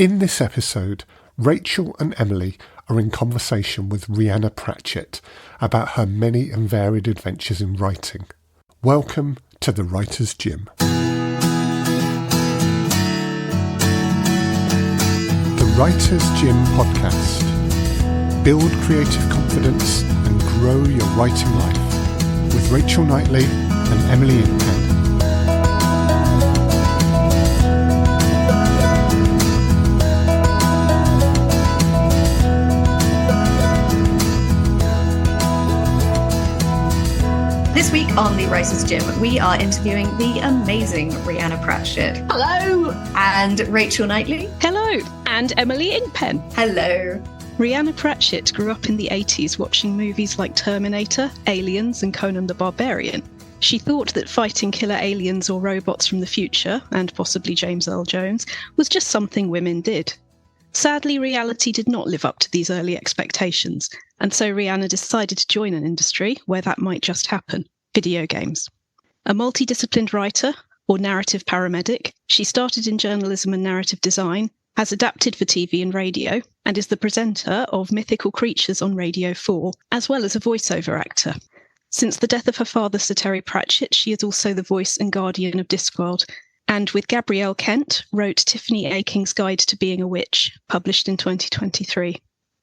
In this episode, Rachel and Emily are in conversation with Rhianna Pratchett about her many and varied adventures in writing. Welcome to the Writer's Gym. The Writer's Gym podcast. Build creative confidence and grow your writing life with Rachel Knightley and Emily Inkpen. This week on The Writer's Gym, we are interviewing the amazing Rhianna Pratchett. Hello! And Rachel Knightley. Hello! And Emily Inkpen. Hello. Rhianna Pratchett grew up in the 80s watching movies like Terminator, Aliens and Conan the Barbarian. She thought that fighting killer aliens or robots from the future, and possibly James Earl Jones, was just something women did. Sadly, reality did not live up to these early expectations, and so Rhianna decided to join an industry where that might just happen: video games. A multidisciplined writer, or narrative paramedic, she started in journalism and narrative design, has adapted for TV and radio, and is the presenter of Mythical Creatures on Radio 4, as well as a voiceover actor. Since the death of her father, Sir Terry Pratchett, she is also the voice and guardian of Discworld, and with Gabrielle Kent, wrote Tiffany Aching's Guide to Being a Witch, published in 2023.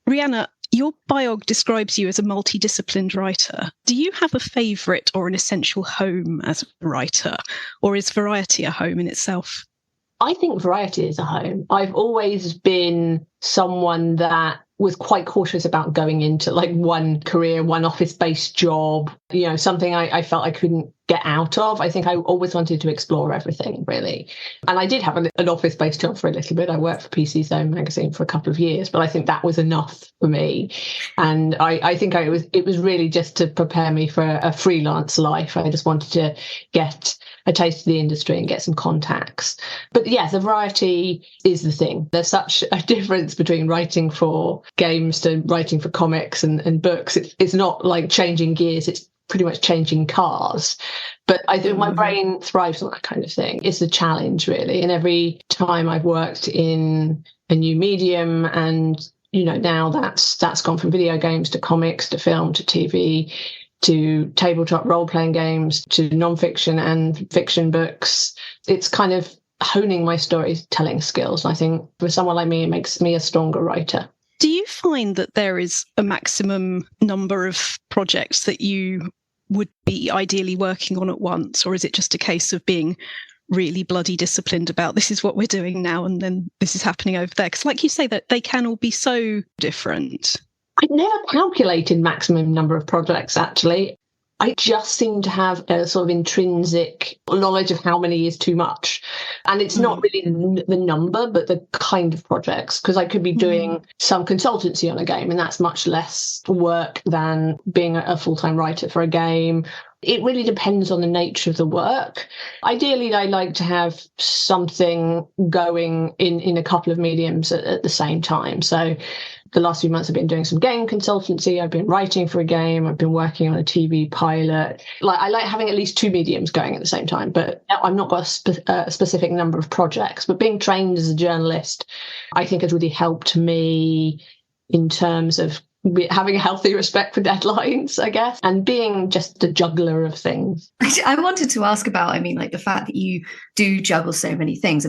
Rhianna, your biog describes you as a multidisciplined writer. Do you have a favourite or an essential home as a writer, or is variety a home in itself? I think variety is a home. I've always been someone that was quite cautious about going into like one career, one office-based job, something I felt I couldn't get out of. I think I always wanted to explore everything, really. And I did have an office-based job for a little bit. I worked for PC Zone magazine for a couple of years, but I think that was enough for me. And I think it was really just to prepare me for a freelance life. I just wanted to get a taste of the industry and get some contacts. But yes, the variety is the thing. There's such a difference between writing for games to writing for comics and books. It's not like changing gears. It's pretty much changing cars. But I think my brain thrives on that kind of thing. It's a challenge, really. And every time I've worked in a new medium, and now that's gone from video games to comics to film to TV to tabletop role-playing games to non-fiction and fiction books. It's kind of honing my storytelling skills. I think for someone like me, it makes me a stronger writer. Do you find that there is a maximum number of projects that you would be ideally working on at once, or is it just a case of being really bloody disciplined about this is what we're doing now and then this is happening over there? Because like you say, that they can all be so different. I'd never calculated maximum number of projects, actually. I just seem to have a sort of intrinsic knowledge of how many is too much. And it's not really the number, but the kind of projects, because I could be doing some consultancy on a game, and that's much less work than being a full-time writer for a game. It really depends on the nature of the work. Ideally, I like to have something going in a couple of mediums at the same time. So the last few months I've been doing some game consultancy. I've been writing for a game. I've been working on a TV pilot. I like having at least two mediums going at the same time, but I've not got a specific number of projects. But being trained as a journalist, I think has really helped me in terms of having a healthy respect for deadlines, I guess, and being just a juggler of things. I wanted to ask about, the fact that you do juggle so many things.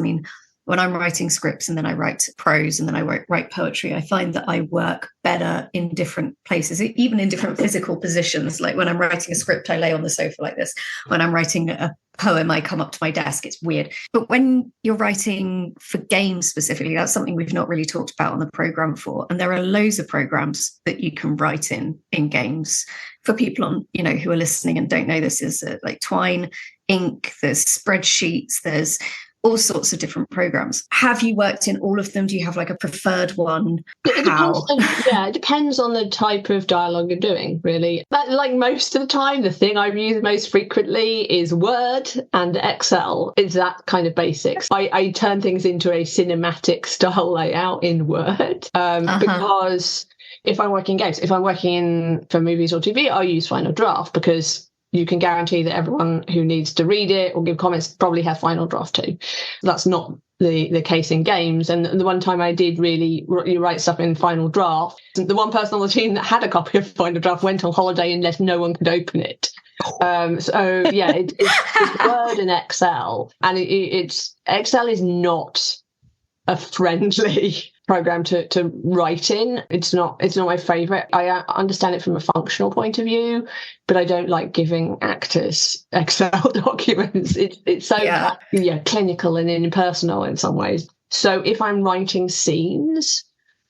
When I'm writing scripts and then I write prose and then I write poetry, I find that I work better in different places, even in different physical positions. Like when I'm writing a script, I lay on the sofa like this. When I'm writing a poem, I come up to my desk. It's weird. But when you're writing for games specifically, that's something we've not really talked about on the programme before. And there are loads of programmes that you can write in games. For people on, who are listening and don't know this, is like Twine, Ink, there's spreadsheets, there's all sorts of different programs. Have you worked in all of them? Do you have like a preferred one? It depends on the type of dialogue you're doing, really. But like most of the time, the thing I've used most frequently is Word and Excel. It's that kind of basics. I turn things into a cinematic style layout in Word because if I'm working games, if I'm working for movies or TV, I'll use Final Draft because you can guarantee that everyone who needs to read it or give comments probably has final draft too. That's not the case in games. And the one time I did really write stuff in final draft, the one person on the team that had a copy of final draft went on holiday unless no one could open it. So yeah, it's Word and Excel, and it's Excel is not a friendly program to write in. It's not my favorite. I understand it from a functional point of view, but I don't like giving actors Excel documents. It's so clinical and impersonal in some ways. So if I'm writing scenes,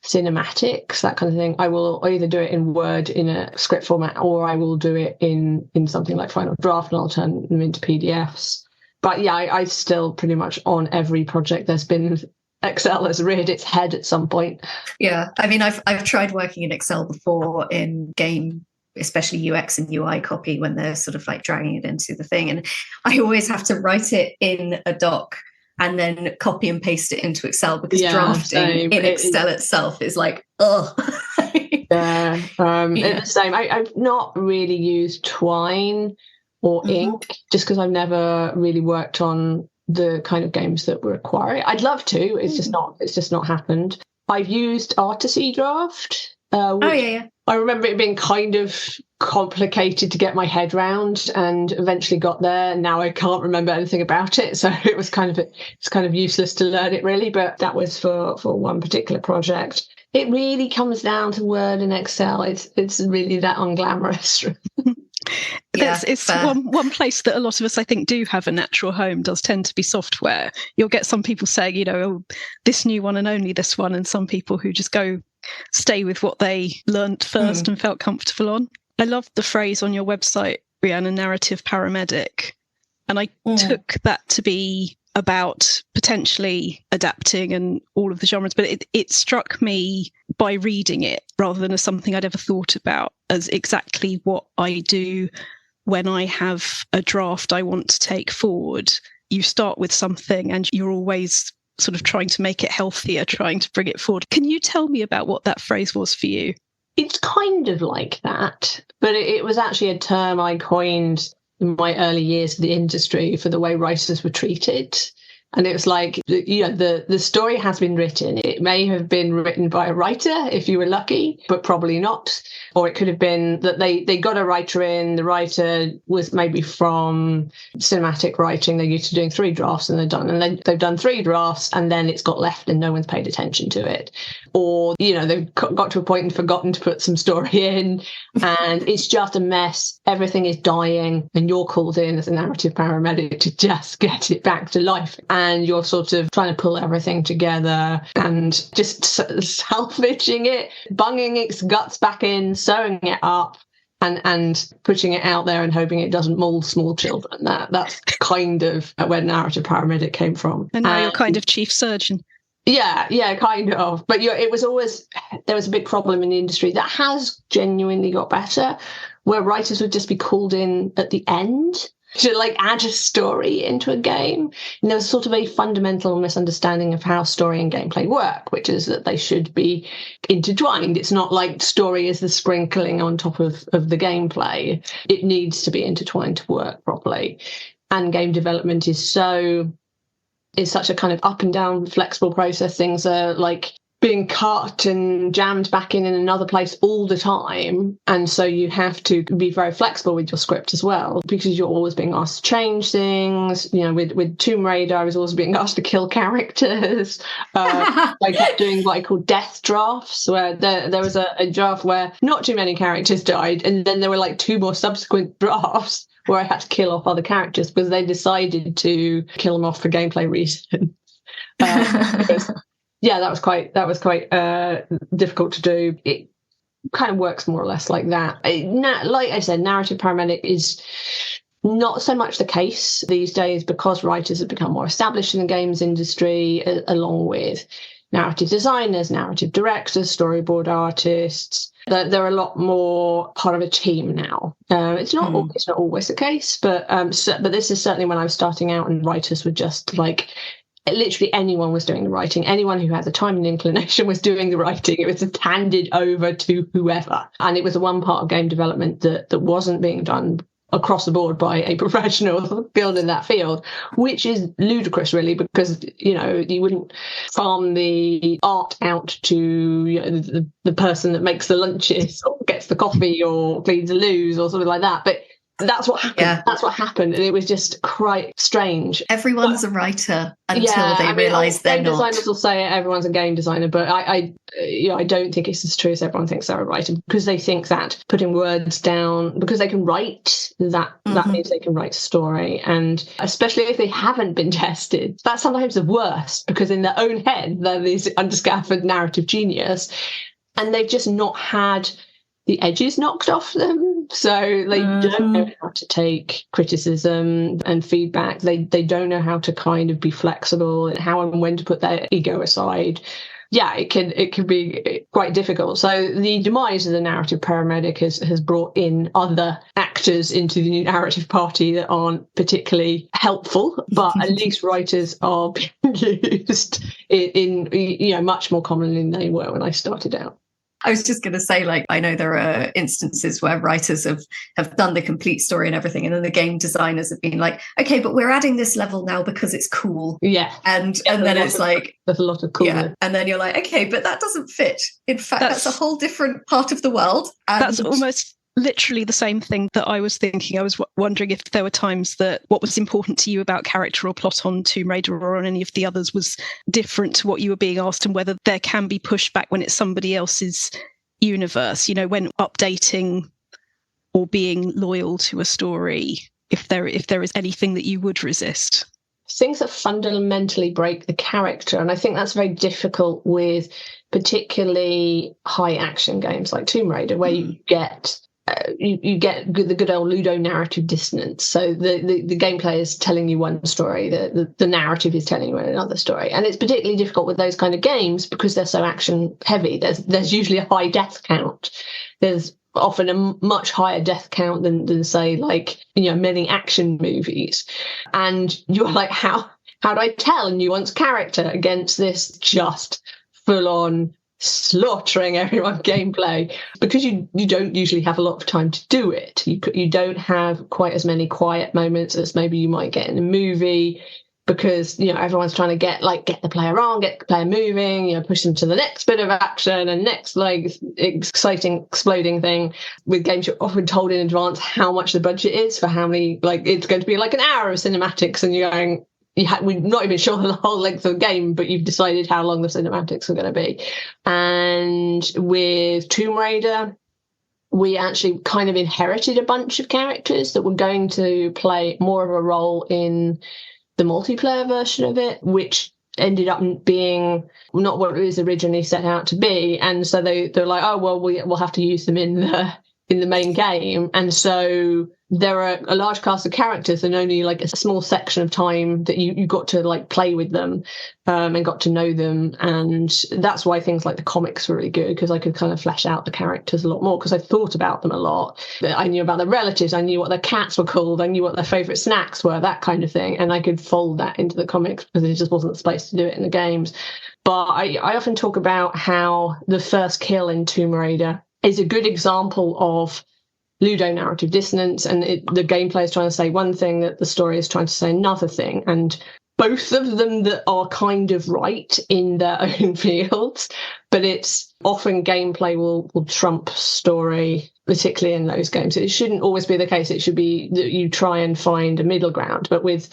cinematics, that kind of thing, I will either do it in Word in a script format, or I will do it in something like Final Draft, and I'll turn them into PDFs. But yeah, I still pretty much on every project there's been Excel has reared its head at some point. Yeah, I mean, I've tried working in Excel before in game, especially UX and UI copy, when they're sort of like dragging it into the thing, and I always have to write it in a doc and then copy and paste it into Excel, because drafting in Excel itself is like, ugh. It's the same. I've not really used Twine or ink, just because I've never really worked on the kind of games that require it. I'd love to. It's just not happened. I've used Artisy Draft. I remember it being kind of complicated to get my head round, and eventually got there. Now I can't remember anything about it, so it's kind of useless to learn it really. But that was for one particular project. It really comes down to Word and Excel. It's really that unglamorous. It's one place that a lot of us, I think, do have a natural home, does tend to be software. You'll get some people saying, this new one and only this one, and some people who just stay with what they learnt first and felt comfortable on. I loved the phrase on your website, Rhianna, narrative paramedic, and I took that to be about potentially adapting and all of the genres, but it struck me by reading it, rather than as something I'd ever thought about, as exactly what I do when I have a draft I want to take forward. You start with something and you're always sort of trying to make it healthier, trying to bring it forward. Can you tell me about what that phrase was for you? It's kind of like that, but it was actually a term I coined in my early years of the industry for the way writers were treated. And it was like, the story has been written. It may have been written by a writer if you were lucky, but probably not. Or it could have been that they got a writer in, the writer was maybe from cinematic writing, they're used to doing 3 drafts and they've done 3 drafts and then it's got left and no one's paid attention to it. Or, they've got to a point and forgotten to put some story in and it's just a mess. Everything is dying and you're called in as a narrative paramedic to just get it back to life. And you're sort of trying to pull everything together and just salvaging it, bunging its guts back in, sewing it up and putting it out there and hoping it doesn't maul small children. That's kind of where narrative paramedic came from. And now you're kind of chief surgeon. Yeah, kind of. But there was a big problem in the industry that has genuinely got better, where writers would just be called in at the end to add a story into a game. And there's sort of a fundamental misunderstanding of how story and gameplay work, which is that they should be intertwined. It's not like story is the sprinkling on top of the gameplay. It needs to be intertwined to work properly. And game development is such a kind of up and down flexible process. Things are like being cut and jammed back in another place all the time. And so you have to be very flexible with your script as well, because you're always being asked to change things. With Tomb Raider, I was always being asked to kill characters. I kept doing what I call death drafts, where there was a draft where not too many characters died. And then there were 2 more subsequent drafts where I had to kill off other characters because they decided to kill them off for gameplay reasons. Yeah, that was quite difficult to do. It kind of works more or less like that. Like I said, narrative paramedic is not so much the case these days because writers have become more established in the games industry, along with narrative designers, narrative directors, storyboard artists. They're a lot more part of a team now. It's not always the case, but this is certainly when I was starting out and writers were just literally anyone was doing the writing. Anyone who had the time and inclination was doing the writing. It was handed over to whoever. And it was the one part of game development that wasn't being done across the board by a professional skilled in that field, which is ludicrous, really, because, you wouldn't farm the art out to the person that makes the lunches or gets the coffee or cleans the loos or something like that. But that's what happened. Yeah. That's what happened. And it was just quite strange. Everyone's a writer until they realise they're not. Game designers will say everyone's a game designer, but I don't think it's as true as everyone thinks they're a writer, because they think that putting words down, because they can write, that means they can write a story. And especially if they haven't been tested, that's sometimes the worst, because in their own head, they're this undiscovered narrative genius, and they've just not had the edges knocked off them. So they don't know how to take criticism and feedback. They don't know how to kind of be flexible and how and when to put their ego aside. Yeah, it can be quite difficult. So the demise of the narrative paramedic has brought in other actors into the new narrative party that aren't particularly helpful, but at least writers are being used in much more commonly than they were when I started out. I was just going to say, I know there are instances where writers have done the complete story and everything, and then the game designers have been like, okay, but we're adding this level now because it's cool. Yeah. And then it's there's a lot of cool. Yeah. And then you're like, okay, but that doesn't fit. In fact, that's a whole different part of the world. And that's almost literally the same thing that I was thinking. I was wondering if there were times that what was important to you about character or plot on Tomb Raider or on any of the others was different to what you were being asked, and whether there can be pushback when it's somebody else's universe, when updating or being loyal to a story, if there is anything that you would resist. Things that fundamentally break the character, and I think that's very difficult with particularly high action games like Tomb Raider, where you get the good old Ludo narrative dissonance. So the gameplay is telling you one story, the narrative is telling you another story, and it's particularly difficult with those kind of games because they're so action heavy. There's usually a high death count. There's often a much higher death count than say many action movies, and you're like, how do I tell a nuanced character against this just full on slaughtering everyone gameplay? Because you don't usually have a lot of time to do it. You don't have quite as many quiet moments as maybe you might get in a movie, because everyone's trying to get the player on, get the player moving, push them to the next bit of action and next exciting exploding thing. With games, you're often told in advance how much the budget is for how many, it's going to be an hour of cinematics, and you're going, we're not even sure the whole length of the game, but you've decided how long the cinematics are going to be. And with Tomb Raider, we actually kind of inherited a bunch of characters that were going to play more of a role in the multiplayer version of it, which ended up being not what it was originally set out to be. And so they're like, oh, well, we'll have to use them in the main game. And so there are a large cast of characters and only a small section of time that you got to play with them and got to know them. And that's why things like the comics were really good, because I could kind of flesh out the characters a lot more, because I thought about them a lot. I knew about their relatives, I knew what their cats were called, I knew what their favourite snacks were, that kind of thing. And I could fold that into the comics because it just wasn't the space to do it in the games. But I often talk about how the first kill in Tomb Raider is a good example of Ludo narrative dissonance, and the gameplay is trying to say one thing, that the story is trying to say another thing, and both of them that are kind of right in their own fields, but it's often gameplay will trump story, particularly in those games. It shouldn't always be the case. It should be that you try and find a middle ground. But with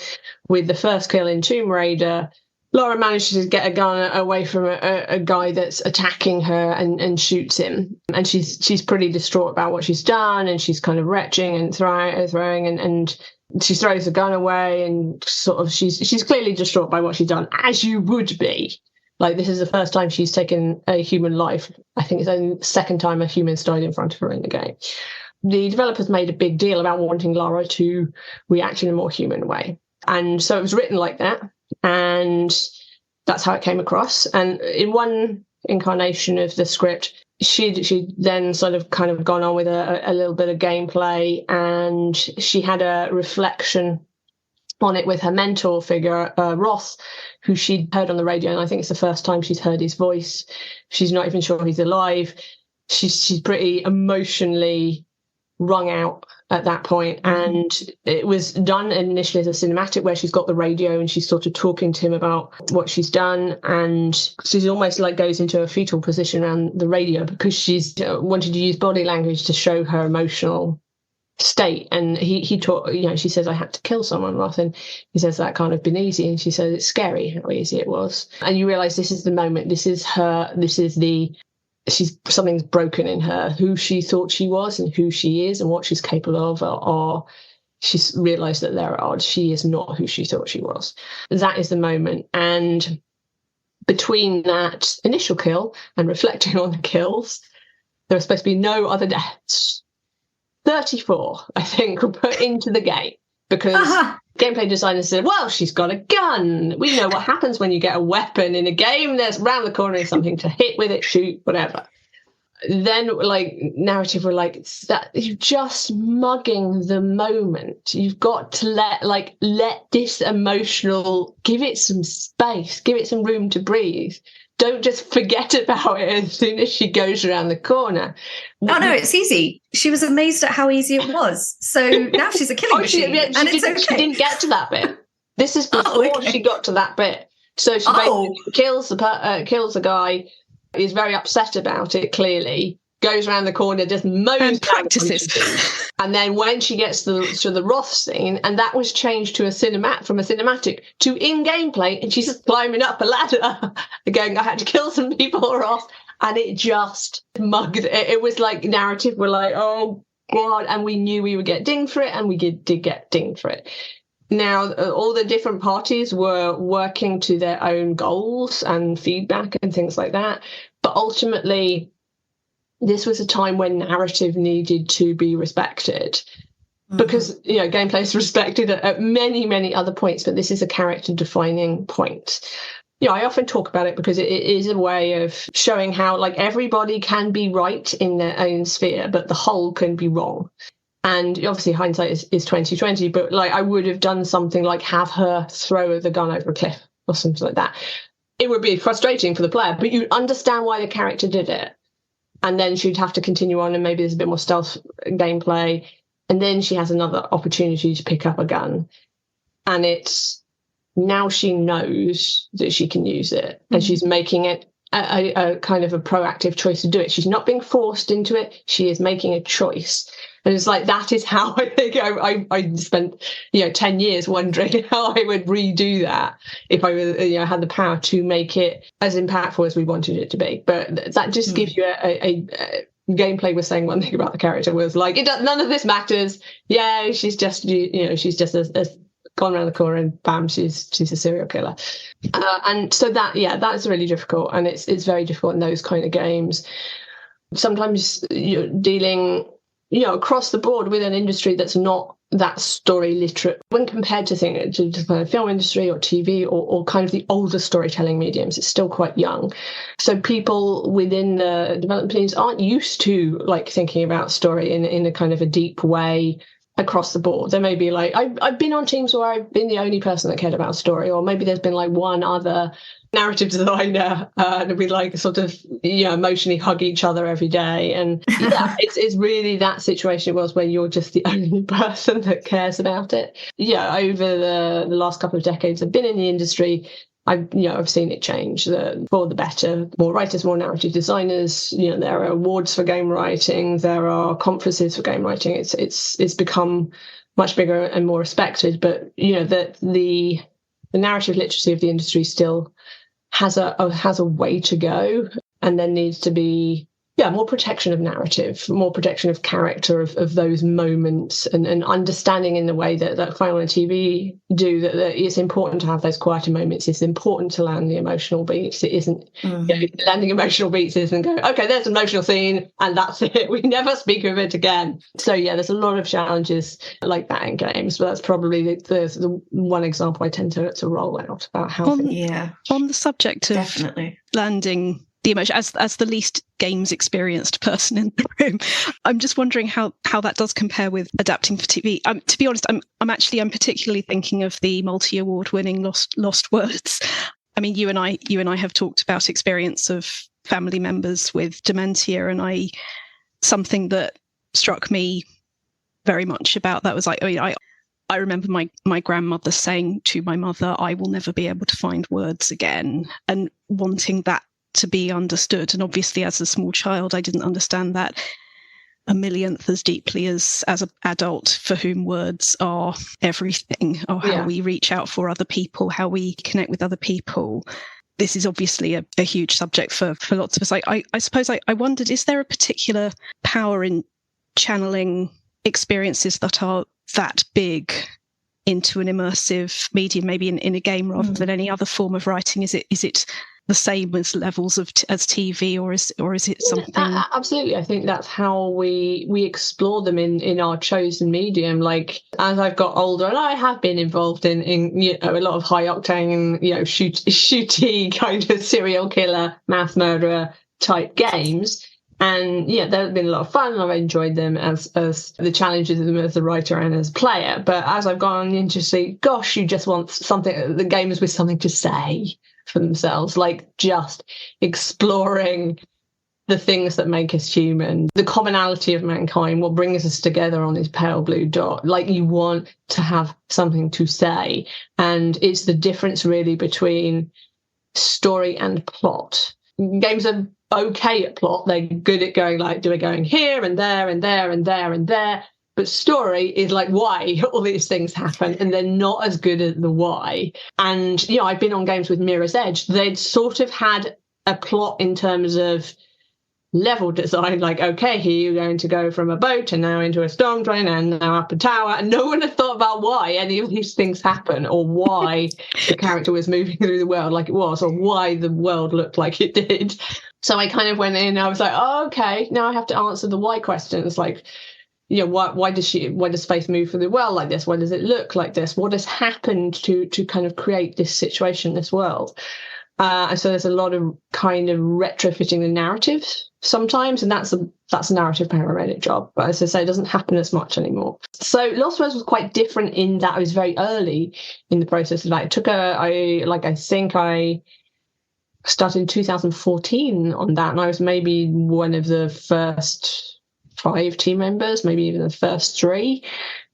the first kill in Tomb Raider, Laura manages to get a gun away from a guy that's attacking her and shoots him. And she's pretty distraught about what she's done, and she's kind of retching and throwing and she throws the gun away, and sort of she's clearly distraught by what she's done, as you would be. This is the first time she's taken a human life. I think it's only the second time a human's died in front of her in the game. The developers made a big deal about wanting Lara to react in a more human way. And so it was written like that. And that's how it came across. And in one incarnation of the script, she'd then sort of kind of gone on with a little bit of gameplay, and she had a reflection on it with her mentor figure, Ross, who she'd heard on the radio, and I think it's the first time she's heard his voice. She's not even sure he's alive. She's pretty emotionally wrung out at that point. And it was done initially as a cinematic where she's got the radio and she's sort of talking to him about what she's done, and she's almost like goes into a fetal position around the radio because she's wanted to use body language to show her emotional state. And he taught, she says, I had to kill someone, rather than, he says, that can't have been easy. And she says, it's scary how easy it was. And you realize this is the moment, something's broken in her. Who she thought she was and who she is and what she's capable of are she's realized that they're at odds. She is not who she thought she was. That is the moment. And between that initial kill and reflecting on the kills, there were supposed to be no other deaths. 34, I think, were put into the game because gameplay designers said, well, she's got a gun. We know what happens when you get a weapon in a game. There's round the corner is something to hit with it, shoot, whatever. Then, narrative were that you're just mugging the moment. You've got to let this emotional, give it some space, give it some room to breathe. Don't just forget about it as soon as she goes around the corner. Oh, no, it's easy. She was amazed at how easy it was. So now she's a killing machine. And it's okay. She didn't get to that bit. This is before she got to that bit. So she basically kills the guy, is very upset about it, clearly, goes around the corner, just mows and practices. And then when she gets to the Roth scene, and that was changed to from a cinematic to in gameplay, and she's just climbing up a ladder and going, I had to kill some people, Roth, and it just mugged it. It was like narrative. We're like, oh God, and we knew we would get dinged for it, and we did get dinged for it. Now, all the different parties were working to their own goals and feedback and things like that, but ultimately, this was a time when narrative needed to be respected because, gameplay is respected at many, many other points, but this is a character defining point. I often talk about it because it is a way of showing how everybody can be right in their own sphere, but the whole can be wrong. And obviously hindsight is 2020, but I would have done something like have her throw the gun over a cliff or something like that. It would be frustrating for the player, but you understand why the character did it. And then she'd have to continue on, and maybe there's a bit more stealth gameplay. And then she has another opportunity to pick up a gun. And it's now she knows that she can use it. And she's making it a kind of a proactive choice to do it. She's not being forced into it. She is making a choice. And it's that is how I think I spent 10 years wondering how I would redo that if I was had the power to make it as impactful as we wanted it to be. But that just gives you a gameplay was saying one thing about the character was none of this matters. Yeah, she's just she's just as gone around the corner and bam, she's a serial killer. And so that's really difficult, and it's very difficult in those kind of games. Sometimes you're dealing across the board with an industry that's not that story literate when compared to the film industry or TV or kind of the older storytelling mediums. It's still quite young. So people within the development teams aren't used to thinking about story in a kind of a deep way across the board. There may be I've been on teams where I've been the only person that cared about story, or maybe there's been one other narrative designer and we sort of emotionally hug each other every day, and it's really that situation was where you're just the only person that cares about it. Over the last couple of decades I've been in the industry, I've seen it change for the better. More writers, more narrative designers. There are awards for game writing. There are conferences for game writing. It's become much bigger and more respected. But the narrative literacy of the industry still has a way to go, and there needs to be more protection of narrative, more protection of character, of those moments, and understanding in the way that film and TV do that it's important to have those quieter moments. It's important to land the emotional beats. It isn't landing emotional beats isn't go, okay, there's an emotional scene and that's it. We never speak of it again. So there's a lot of challenges like that in games, but that's probably the one example I tend to roll out about how on the subject of definitely landing the emotion, as the least games experienced person in the room, I'm just wondering how that does compare with adapting for TV. To be honest, I'm particularly thinking of the multi-award winning Lost Words. I mean, you and I have talked about experience of family members with dementia, and something that struck me very much about that. Was like, I remember my grandmother saying to my mother, I will never be able to find words again, and wanting that to be understood. And obviously, as a small child, I didn't understand that a millionth as deeply as an adult, for whom words are everything, or how we reach out for other people, how we connect with other people. This is obviously a huge subject for lots of us. I suppose I wondered, is there a particular power in channeling experiences that are that big into an immersive medium, maybe in a game rather than any other form of writing? Is it the same as levels of as TV, or is it something? Absolutely, I think that's how we explore them in our chosen medium. Like, as I've got older, and I have been involved in a lot of high octane, shooty kind of serial killer, mass murderer type games. And they've been a lot of fun, and I've enjoyed them as the challenges of them as a writer and as a player. But as I've gone into see, gosh, you just want something, the gamers with something to say for themselves, like just exploring the things that make us human, the commonality of mankind, what brings us together on this pale blue dot. Like, you want to have something to say. And it's the difference really between story and plot. Games are okay at plot. They're good at going here and there and there and there and there. But story is like why all these things happen, and they're not as good at the why. And, I've been on games with Mirror's Edge. They'd sort of had a plot in terms of level design, like, okay, here you're going to go from a boat and now into a storm drain and now up a tower. And no one had thought about why any of these things happen, or why the character was moving through the world like it was, or why the world looked like it did. So I kind of went in, I was like, oh, okay, now I have to answer the why questions, like, why does Faith move through the world like this? Why does it look like this? What has happened to kind of create this situation, this world? And so there's a lot of kind of retrofitting the narrative sometimes, and that's a narrative paramedic job. But as I say, it doesn't happen as much anymore. So Lost Words was quite different in that I was very early in the process of that. It took I started in 2014 on that, and I was maybe one of the first 5 team members, maybe even the first 3.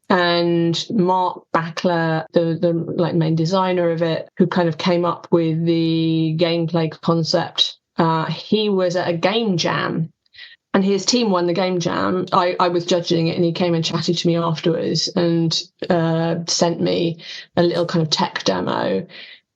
And Mark Backler, the main designer of it, who kind of came up with the gameplay concept, he was at a game jam, and his team won the game jam. I was judging it, and he came and chatted to me afterwards and sent me a little kind of tech demo.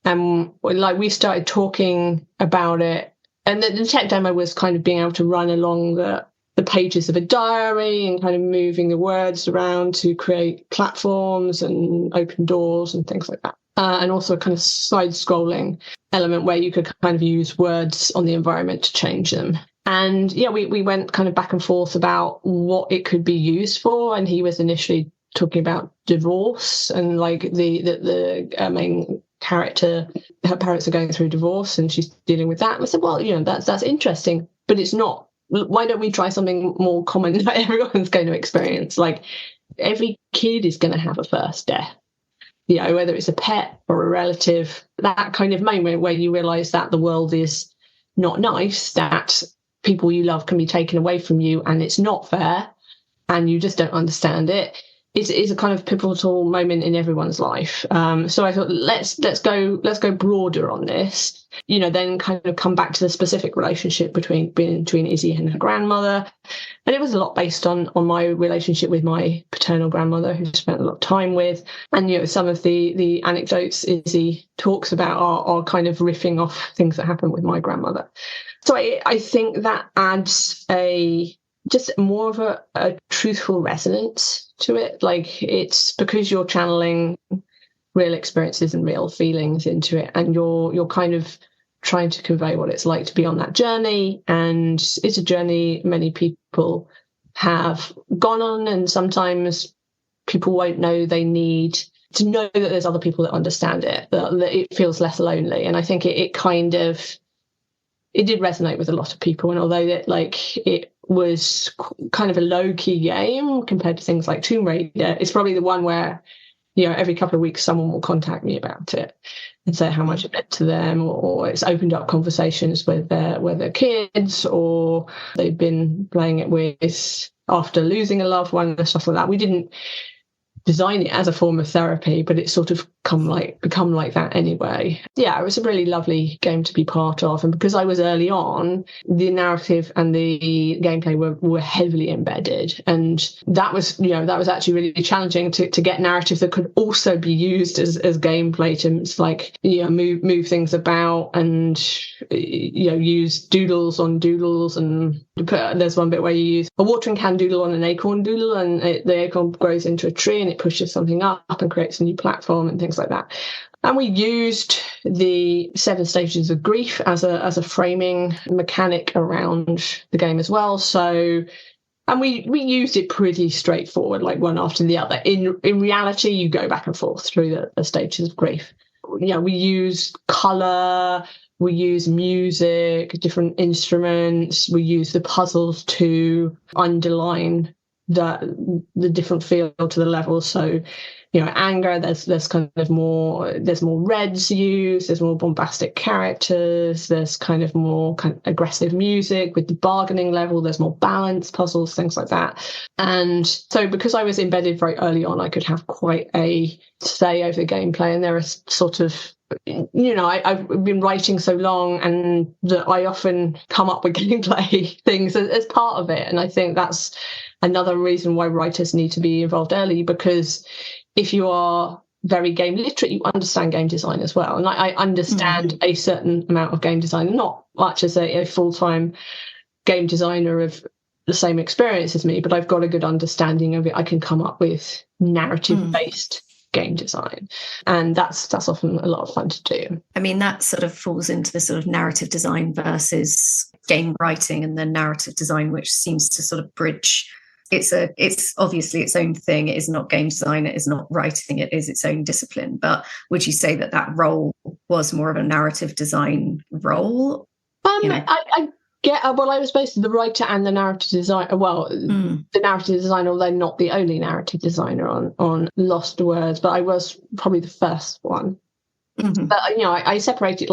And we started talking about it, and the tech demo was kind of being able to run along the pages of a diary and kind of moving the words around to create platforms and open doors and things like that. And also a kind of side-scrolling element where you could kind of use words on the environment to change them. And we went kind of back and forth about what it could be used for. And he was initially talking about divorce, and like the main character, her parents are going through divorce and she's dealing with that. And I said, well, that's interesting, but it's not. Why don't we try something more common that everyone's going to experience? Like, every kid is going to have a first death, whether it's a pet or a relative, that kind of moment where you realize that the world is not nice, that people you love can be taken away from you, and it's not fair, and you just don't understand it. It's a kind of pivotal moment in everyone's life. So I thought, let's go broader on this. Then kind of come back to the specific relationship between Izzy and her grandmother, and it was a lot based on my relationship with my paternal grandmother, who I spent a lot of time with. And some of the anecdotes Izzy talks about are kind of riffing off things that happened with my grandmother. So I think that adds just more of a truthful resonance to it. Like, it's because you're channeling real experiences and real feelings into it, and you're kind of trying to convey what it's like to be on that journey. And it's a journey many people have gone on, and sometimes people won't know they need to know that there's other people that understand it, that it feels less lonely. And I think it did resonate with a lot of people. And although it was kind of a low-key game compared to things like Tomb Raider, it's probably the one where every couple of weeks someone will contact me about it and say how much it meant to them, or it's opened up conversations with their kids, or they've been playing it with after losing a loved one and stuff like that. We didn't design it as a form of therapy, but it's sort of become like that anyway. Yeah, it was a really lovely game to be part of, and because I was early on, the narrative and the gameplay were heavily embedded, and that was actually really challenging to get narrative that could also be used as gameplay to move things about and use doodles on doodles, and there's one bit where you use a watering can doodle on an acorn doodle, and the acorn grows into a tree and it pushes something up and creates a new platform and things like that. And we used the 7 stages of grief as a framing mechanic around the game as well. So, and we used it pretty straightforward, like one after the other. In reality, you go back and forth through the stages of grief. We use colour, we use music, different instruments, we use the puzzles to underline the different feel to the level. So, anger, there's more reds used, there's more bombastic characters, there's kind of more aggressive music. With the bargaining level, there's more balance puzzles, things like that. And so because I was embedded very early on, I could have quite a say over the gameplay, and there are sort of I've been writing so long, and that I often come up with gameplay things as part of it. And I think that's another reason why writers need to be involved early, because if you are very game literate, you understand game design as well. And I understand a certain amount of game design, not much as a full-time game designer of the same experience as me, but I've got a good understanding of it. I can come up with narrative-based game design, and that's often a lot of fun to do. I mean, that sort of falls into the sort of narrative design versus game writing, and then narrative design, which seems to sort of bridge. It's obviously its own thing. It is not game design, it is not writing, it is its own discipline. But would you say that role was more of a narrative design role? I get well, I was both the writer and the narrative designer. Well, the narrative designer, although not the only narrative designer on Lost Words, but I was probably the first one. But I separated,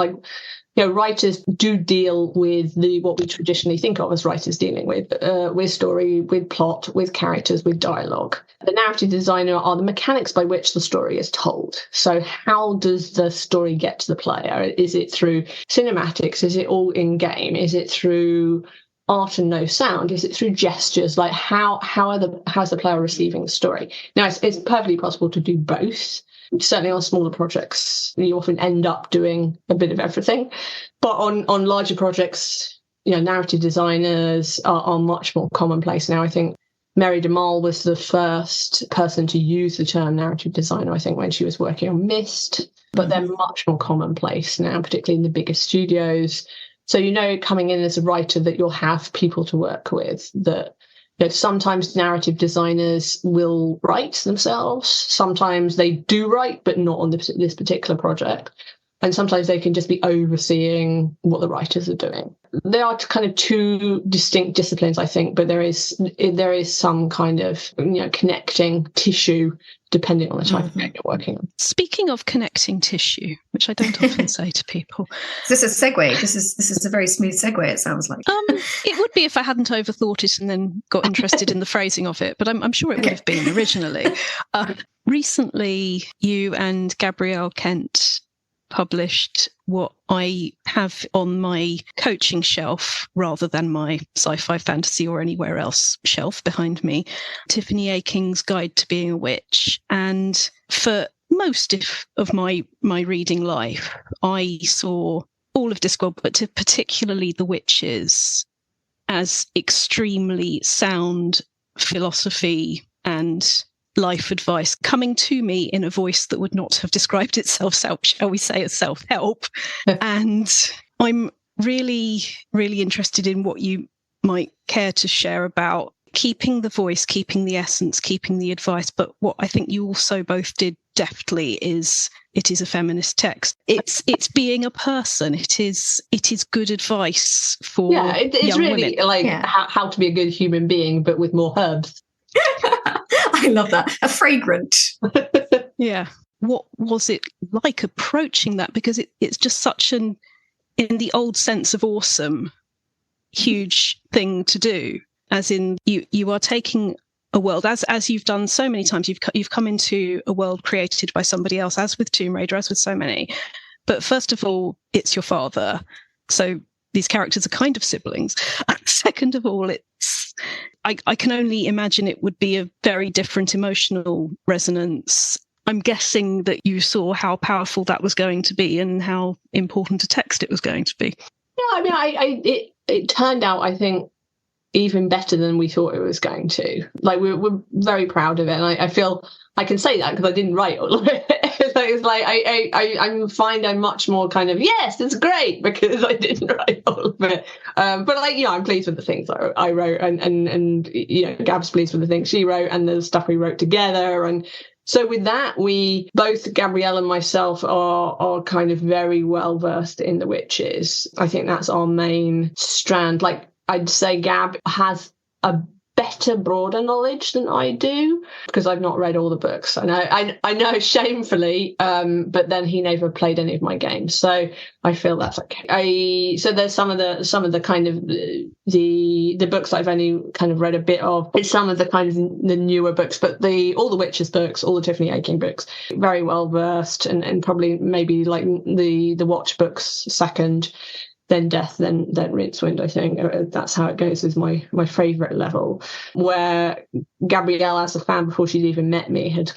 writers do deal with what we traditionally think of as writers dealing with story, with plot, with characters, with dialogue. The narrative designer are the mechanics by which the story is told. So how does the story get to the player? Is it through cinematics? Is it all in game? Is it through art and no sound? Is it through gestures? Like how's the player receiving the story? Now, it's perfectly possible to do both. Certainly on smaller projects, you often end up doing a bit of everything. But on larger projects, narrative designers are much more commonplace now. I think Mary DeMalle was the first person to use the term narrative designer, I think, when she was working on Myst. But they're much more commonplace now, particularly in the bigger studios. So, coming in as a writer, that you'll have people to work with, that sometimes narrative designers will write themselves. Sometimes they do write, but not on this particular project. And sometimes they can just be overseeing what the writers are doing. They are kind of two distinct disciplines, I think, but there is some kind of connecting tissue depending on the type of game you're working on. Speaking of connecting tissue, which I don't often say to people. Is this a segue? This is a very smooth segue, it sounds like. It would be if I hadn't overthought it and then got interested in the phrasing of it, but I'm sure it would have been originally. Recently, you and Gabrielle Kent published what I have on my coaching shelf rather than my sci-fi, fantasy or anywhere else shelf behind me, Tiffany Aking's Guide to Being a Witch. And for most of my reading life, I saw all of Discworld, but particularly The Witches, as extremely sound philosophy and life advice coming to me in a voice that would not have described itself, shall we say, as self-help. And I'm really, really interested in what you might care to share about keeping the voice, keeping the essence, keeping the advice. But what I think you also both did deftly is it is a feminist text. It's being a person. It is good advice for it's young really women. How to be a good human being, but with more herbs. I love that. A fragrant. Yeah. What was it like approaching that? Because it's just such an, in the old sense of awesome, huge thing to do. As in, you are taking a world, as you've done so many times, you've come into a world created by somebody else, as with Tomb Raider, as with so many. But first of all, it's your father. So these characters are kind of siblings. Second of all, I can only imagine it would be a very different emotional resonance. I'm guessing that you saw how powerful that was going to be and how important a text it was going to be. Yeah, I mean, it turned out, I think, even better than we thought it was going to. Like, we're very proud of it, and I feel I can say that because I didn't write all of it. It's like I find I'm much more kind of, yes, it's great, because I didn't write all of it. But like, you know, I'm pleased with the things I wrote, and you know, Gab's pleased with the things she wrote and the stuff we wrote together. And so with that, we both, Gabrielle and myself, are kind of very well versed in the witches. I think that's our main strand. Like, I'd say Gab has a better, broader knowledge than I do, because I've not read all the books. And I know, shamefully, but then he never played any of my games, so I feel that's okay. So there's some of the kind of the books I've only kind of read a bit of. It's some of the kind of the newer books, but all the Witches books, all the Tiffany Aching books, very well versed, and probably maybe like the Watch books second, then Death, then Rincewind. I think that's how it goes, is my favourite level, where Gabrielle, as a fan before she'd even met me, had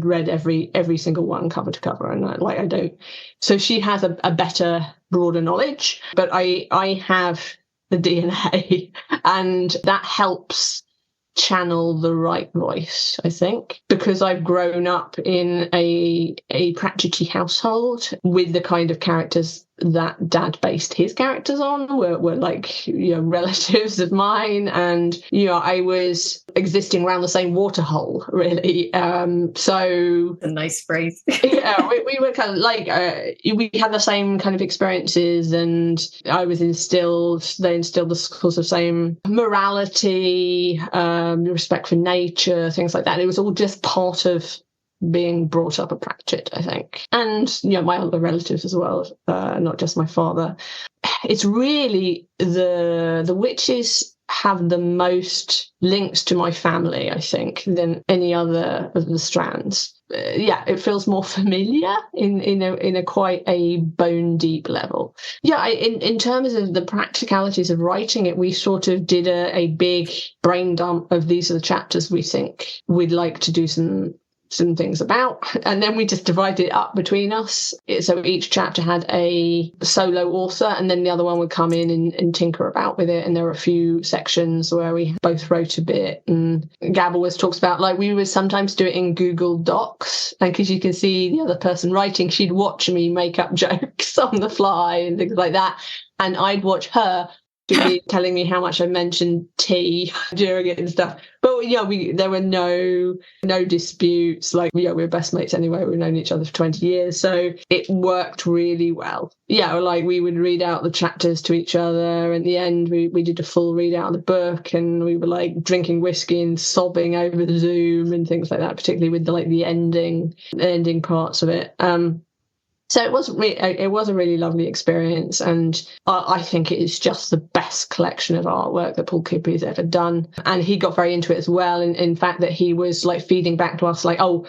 read every single one cover to cover, and I don't. So she has a better, broader knowledge, but I have the DNA, and that helps channel the right voice, I think, because I've grown up in a Pratchetty household with the kind of characters that Dad based his characters on were like, you know, relatives of mine, and you know, I was existing around the same waterhole, really. So a nice phrase. Yeah, we were kind of like we had the same kind of experiences, and I was they instilled the sorts of same morality, respect for nature, things like that. It was all just part of being brought up a Pratchett, I think, and you know, my other relatives as well, not just my father. It's really the witches have the most links to my family, I think, than any other of the strands. Yeah, it feels more familiar in a quite a bone deep level. Yeah, in terms of the practicalities of writing it, we sort of did a big brain dump of these are the chapters we think we'd like to do some things about, and then we just divided it up between us. So each chapter had a solo author, and then the other one would come in and tinker about with it, and there were a few sections where we both wrote a bit. And Gab always talks about, like, we would sometimes do it in Google Docs, and because you can see the other person writing, she'd watch me make up jokes on the fly and things like that, and I'd watch her telling me how much I mentioned tea during it and stuff. But yeah, there were no disputes. Like, yeah, we were best mates anyway. We've known each other for 20 years, so it worked really well. Yeah, like, we would read out the chapters to each other. At the end, we did a full read out of the book, and we were like drinking whiskey and sobbing over the Zoom and things like that, particularly with the ending parts of it. So it was a really lovely experience, and I think it is just the best collection of artwork that Paul Kibbe has ever done. And he got very into it as well, in fact, that he was like feeding back to us like, oh,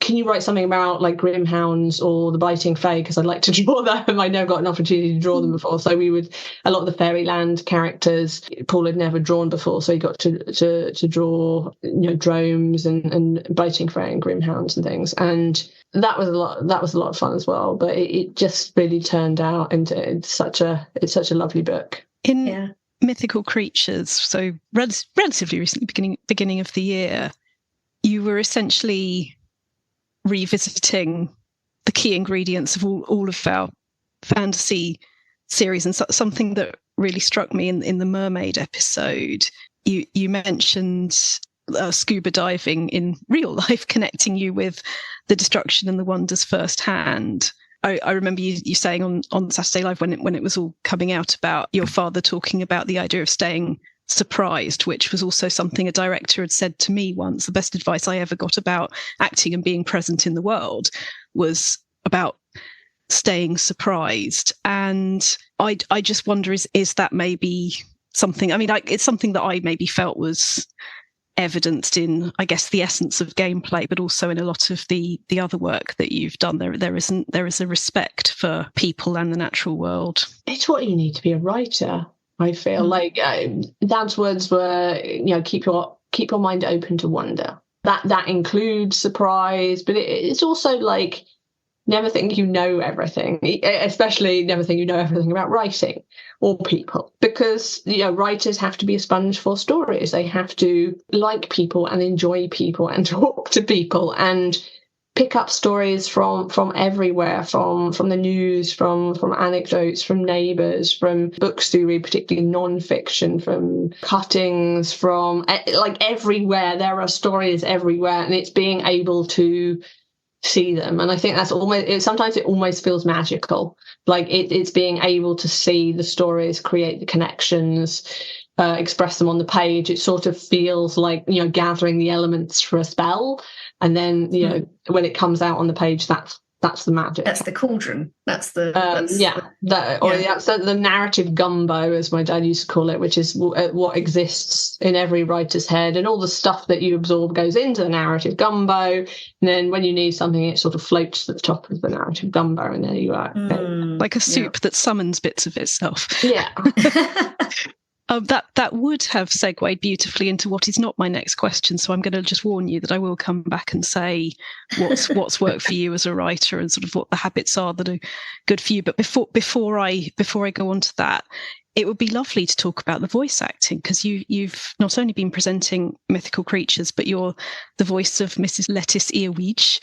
can you write something about like Grimhounds or the Biting Fae, because I'd like to draw them. I never got an opportunity to draw them before. So we would, a lot of the Fairyland characters Paul had never drawn before, so he got to draw, you know, Dromes and Biting Fae and Grimhounds and things. And that was a lot of fun as well. But it just really turned out into such a lovely book. In Mythical Creatures, so relatively recently, beginning of the year, you were essentially revisiting the key ingredients of all of our fantasy series, and something that really struck me in the mermaid episode, you mentioned scuba diving in real life connecting you with the destruction and the wonders firsthand. I remember you saying on Saturday Live when it was all coming out about your father talking about the idea of staying surprised, which was also something a director had said to me once. The best advice I ever got about acting and being present in the world was about staying surprised. And I just wonder, is that maybe something, I mean, it's something that I maybe felt was evidenced in, I guess, the essence of gameplay, but also in a lot of the other work that you've done. There is a respect for people and the natural world. It's what you need to be a writer. I feel like Dad's words were, keep your mind open to wonder. That includes surprise, but it's also like never think you know everything, especially never think you know everything about writing or people, because writers have to be a sponge for stories. They have to like people and enjoy people and talk to people and pick up stories from everywhere, from the news, from anecdotes, from neighbours, from books to read, particularly non-fiction, from cuttings, from like everywhere. There are stories everywhere, and it's being able to see them. And I think that's sometimes it almost feels magical, like it's being able to see the stories, create the connections, express them on the page. It sort of feels like gathering the elements for a spell, and then when it comes out on the page, that's the magic. That's the cauldron. That's the that's the narrative gumbo, as my dad used to call it, which is what exists in every writer's head, and all the stuff that you absorb goes into the narrative gumbo, and then when you need something, it sort of floats to the top of the narrative gumbo, and there you are. Like a soup that summons bits of itself. Yeah. That would have segued beautifully into what is not my next question. So I'm going to just warn you that I will come back and say what's worked for you as a writer and sort of what the habits are that are good for you. But before I go on to that, it would be lovely to talk about the voice acting, because you've not only been presenting Mythical Creatures, but you're the voice of Mrs. Lettice Earweech.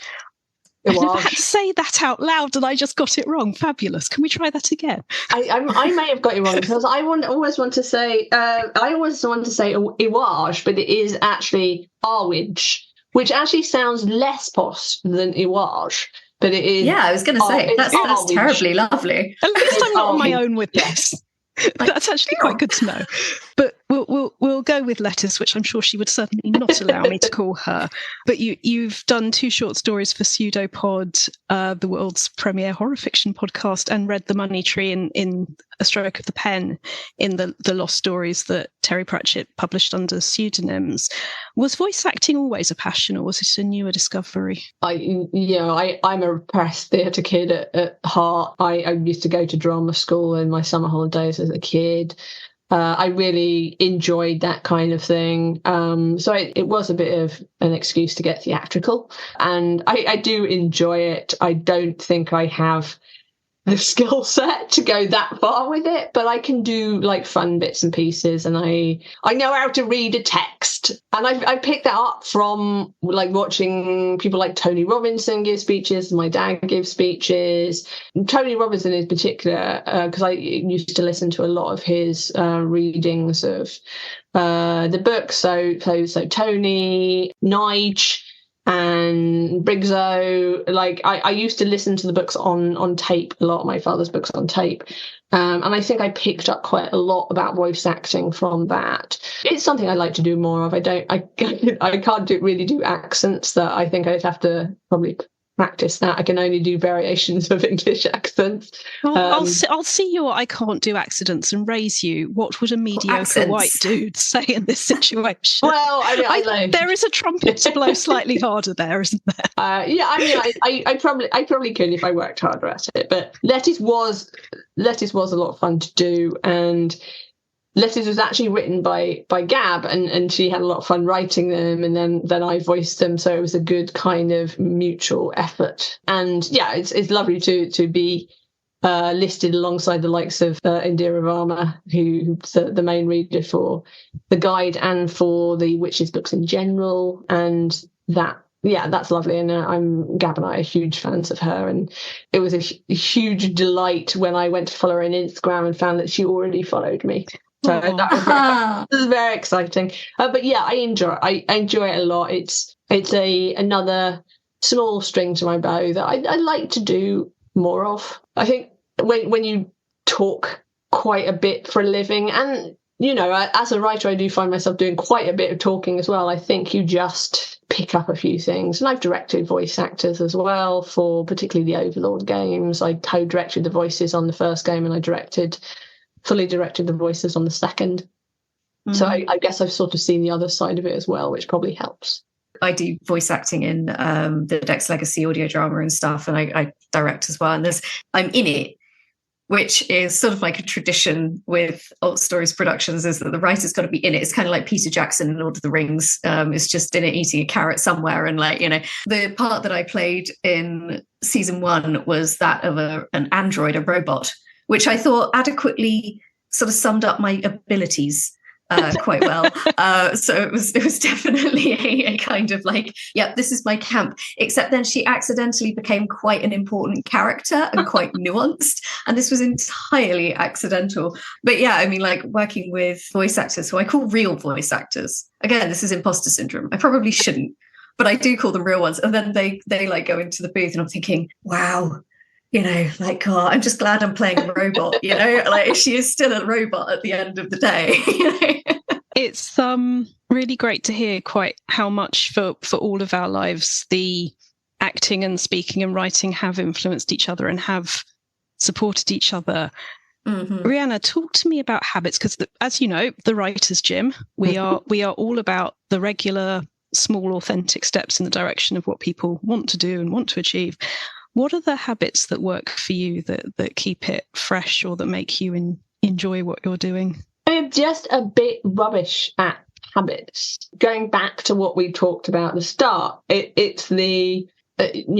I never had to say that out loud, and I just got it wrong. Fabulous. Can we try that again? I may have got it wrong, because I always want to say Iwaj, but it is actually Arwidge, which actually sounds less posh than Iwaj. But it is. Yeah, I was going to say that's terribly lovely. At least I'm not on my own with this. That's actually quite good to know. But we'll go with Lettice, which I'm sure she would certainly not allow me to call her. But you've done 2 short stories for Pseudopod, the world's premier horror fiction podcast, and read The Money Tree in a stroke of the pen in the Lost Stories that Terry Pratchett published under pseudonyms. Was voice acting always a passion, or was it a newer discovery? I'm a repressed theatre kid at heart. I used to go to drama school in my summer holidays as a kid. I really enjoyed that kind of thing. So it was a bit of an excuse to get theatrical. And I do enjoy it. I don't think I have the skill set to go that far with it, but I can do like fun bits and pieces, and I know how to read a text, and I picked that up from like watching people like Tony Robinson give speeches. My dad gives speeches. Tony Robinson in particular, because I used to listen to a lot of his readings of the books. So Tony, Nige, and Brigzo, like I used to listen to the books on tape, a lot of my father's books on tape, and I think I picked up quite a lot about voice acting from that. It's something I'd like to do more of. I can't really do accents. That I think I'd have to probably practice that. I can only do variations of English accents. I'll see your I can't do accidents and raise you. What would a mediocre white dude say in this situation? Well, I mean, there is a trumpet to blow slightly harder there, isn't there? I probably could if I worked harder at it. But Lettice was a lot of fun to do, and Lettice was actually written by Gab, and she had a lot of fun writing them, and then I voiced them, so it was a good kind of mutual effort. And yeah, it's lovely to be listed alongside the likes of Indira Varma, who's the main reader for the guide and for the Witches books in general, and that's lovely. And Gab and I are huge fans of her, and it was a huge delight when I went to follow her on Instagram and found that she already followed me. So that was very exciting. But yeah, I enjoy it a lot. It's another small string to my bow that I'd like to do more of. I think when you talk quite a bit for a living, and as a writer, I do find myself doing quite a bit of talking as well. I think you just pick up a few things. And I've directed voice actors as well for particularly the Overlord games. I co-directed the voices on the first game, and I fully directed the voices on the second. So I guess I've sort of seen the other side of it as well, which probably helps. I do voice acting in the Dex Legacy audio drama and stuff, and I direct as well. And I'm in it, which is sort of like a tradition with Alt Stories productions, is that the writer's got to be in it. It's kind of like Peter Jackson in Lord of the Rings is just in it eating a carrot somewhere. And the part that I played in season 1 was that of an android, a robot, which I thought adequately sort of summed up my abilities quite well. So it was definitely a kind of like, yep, this is my camp. Except then she accidentally became quite an important character and quite nuanced. And this was entirely accidental. But yeah, I mean, like working with voice actors who I call real voice actors. Again, this is imposter syndrome. I probably shouldn't, but I do call them real ones. And then they like go into the booth and I'm thinking, wow, God, I'm just glad I'm playing a robot, like she is still a robot at the end of the day. It's really great to hear quite how much for all of our lives the acting and speaking and writing have influenced each other and have supported each other. Mm-hmm. Rhianna, talk to me about habits, because as you know, the Writers' Gym, we are all about the regular, small, authentic steps in the direction of what people want to do and want to achieve. What are the habits that work for you that keep it fresh or that make you enjoy what you're doing? I'm just a bit rubbish at habits. Going back to what we talked about at the start, it's the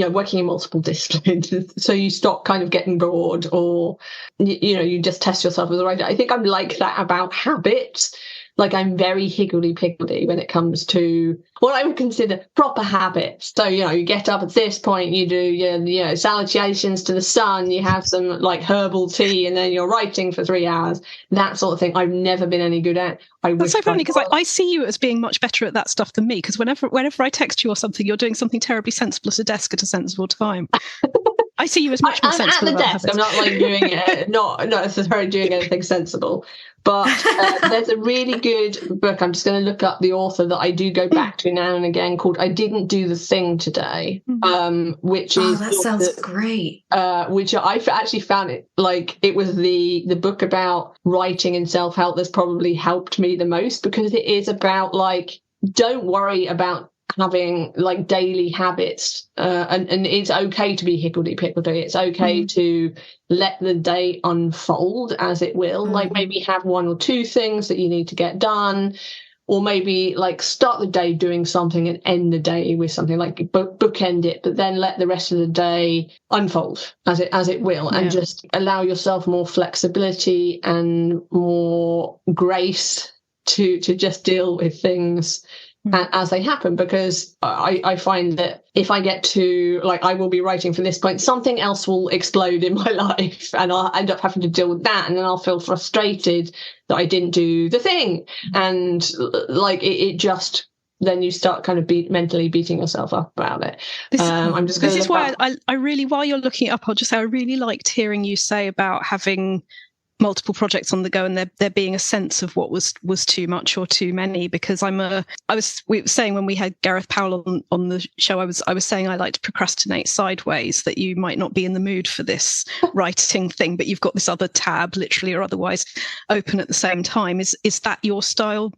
working in multiple disciplines. So you stop kind of getting bored, or you just test yourself as a writer. I think I'm like that about habits. Like I'm very higgledy-piggledy when it comes to what I would consider proper habits. So, you get up at this point, you do your salutations to the sun, you have some like herbal tea, and then you're writing for 3 hours. That sort of thing I've never been any good at. That's so funny, because I see you as being much better at that stuff than me, because whenever I text you or something, you're doing something terribly sensible at a desk at a sensible time. I see you as much more sensible at the desk. I'm not like doing it, not necessarily doing anything sensible. But there's a really good book. I'm just going to look up the author that I do go back to now and again, called "I Didn't Do the Thing Today," which is that sounds great. Which I've actually found it like it was the book about writing and self-help that's probably helped me the most, because it is about like, don't worry about having like daily habits, and it's okay to be higgledy-piggledy. It's okay to let the day unfold as it will. Like maybe have 1 or 2 things that you need to get done, or maybe like start the day doing something and end the day with something, like bookend it, but then let the rest of the day unfold as it will, and just allow yourself more flexibility and more grace to just deal with things as they happen. Because I find that if I get to, like, I will be writing from this point, something else will explode in my life and I'll end up having to deal with that, and then I'll feel frustrated that I didn't do the thing, and like it just, then you start kind of mentally beating yourself up about it. This is why I really, while you're looking it up, I'll just say I really liked hearing you say about having multiple projects on the go and there being a sense of what was too much or too many, because we were saying when we had Gareth Powell on the show, I was saying I like to procrastinate sideways, that you might not be in the mood for this writing thing, but you've got this other tab, literally or otherwise, open at the same time. Is that your style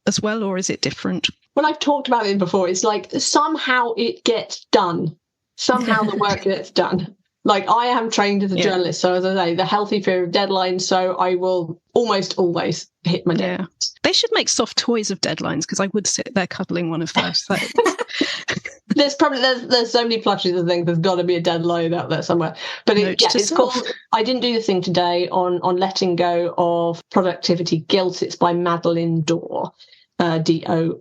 as well, or is it different? When I've talked about it before, it's like somehow it gets done. Somehow the work gets done. Like, I am trained as a journalist, so as I say, the healthy fear of deadlines, so I will almost always hit my deadlines. Yeah. They should make soft toys of deadlines, because I would sit there cuddling one of those. So. There's so many plushies and things, there's got to be a deadline out there somewhere. But it's called I Didn't Do the Thing Today, on letting go of productivity guilt. It's by Madeline Dore, Dore.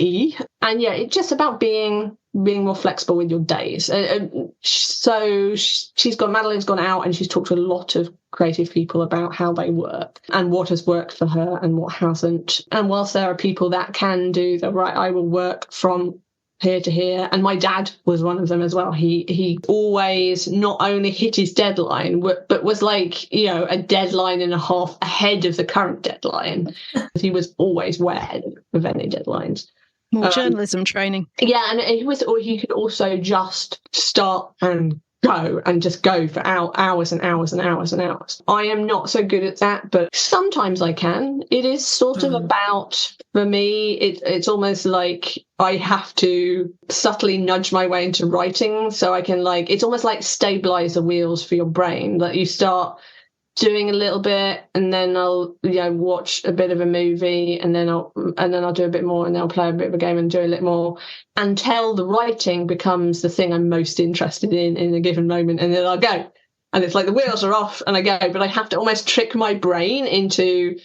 And it's just about being more flexible with your days. So Madeline's gone out and she's talked to a lot of creative people about how they work and what has worked for her and what hasn't. And whilst there are people that can do I will work from here to here. And my dad was one of them as well. He always not only hit his deadline, but was like, you know, a deadline and a half ahead of the current deadline. He was always way ahead of any deadlines. More journalism training. Yeah, and he could also just start and go for hours and hours and hours and hours. I am not so good at that, but sometimes I can. It is sort of about, for me, it's almost like I have to subtly nudge my way into writing so I can, like, it's almost like stabilize the wheels for your brain, that you start doing a little bit and then I'll, you know, watch a bit of a movie and then I'll do a bit more and then I'll play a bit of a game and do a little more until the writing becomes the thing I'm most interested in a given moment, and then I'll go. And it's like the wheels are off and I go, but I have to almost trick my brain into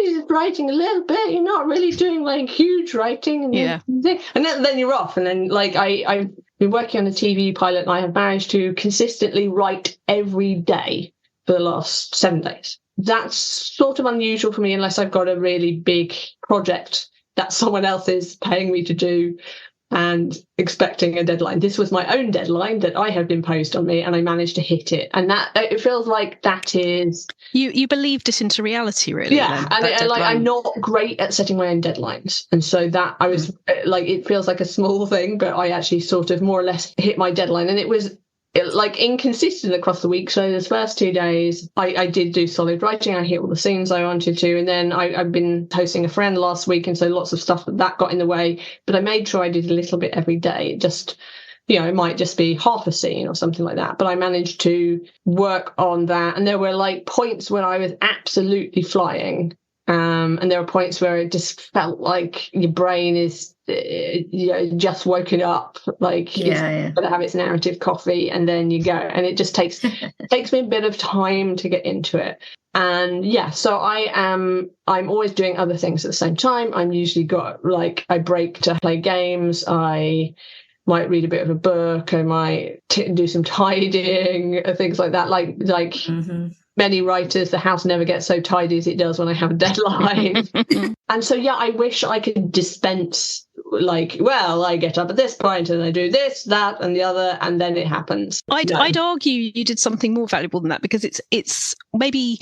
you're just writing a little bit, you're not really doing like huge writing, and then you're off. And then, like, I've been working on a TV pilot and I have managed to consistently write every day for the last 7 days. That's sort of unusual for me unless I've got a really big project that someone else is paying me to do and expecting a deadline. This was my own deadline that I had imposed on me and I managed to hit it. And that, it feels like that is... You believed it into reality, really. Yeah, and I'm not great at setting my own deadlines. And so that I was like, it feels like a small thing, but I actually sort of more or less hit my deadline. And it was like inconsistent across the week. So the first 2 days I did do solid writing. I hit all the scenes I wanted to, and then I've been hosting a friend last week, and so lots of stuff that got in the way, but I made sure I did a little bit every day. Just, you know, it might just be half a scene or something like that, but I managed to work on that. And there were like points when I was absolutely flying, and there were points where it just felt like your brain is just woken up, like it's got to have its narrative coffee, and then you go, and it just takes me a bit of time to get into it. And so I'm always doing other things at the same time. I'm usually got, like, I break to play games, I might read a bit of a book, I might do some tidying, things like that, like many writers, the house never gets so tidy as it does when I have a deadline. And so, I wish I could dispense, like, well, I get up at this point and I do this, that, and the other, and then it happens. I'd argue you did something more valuable than that, because it's maybe,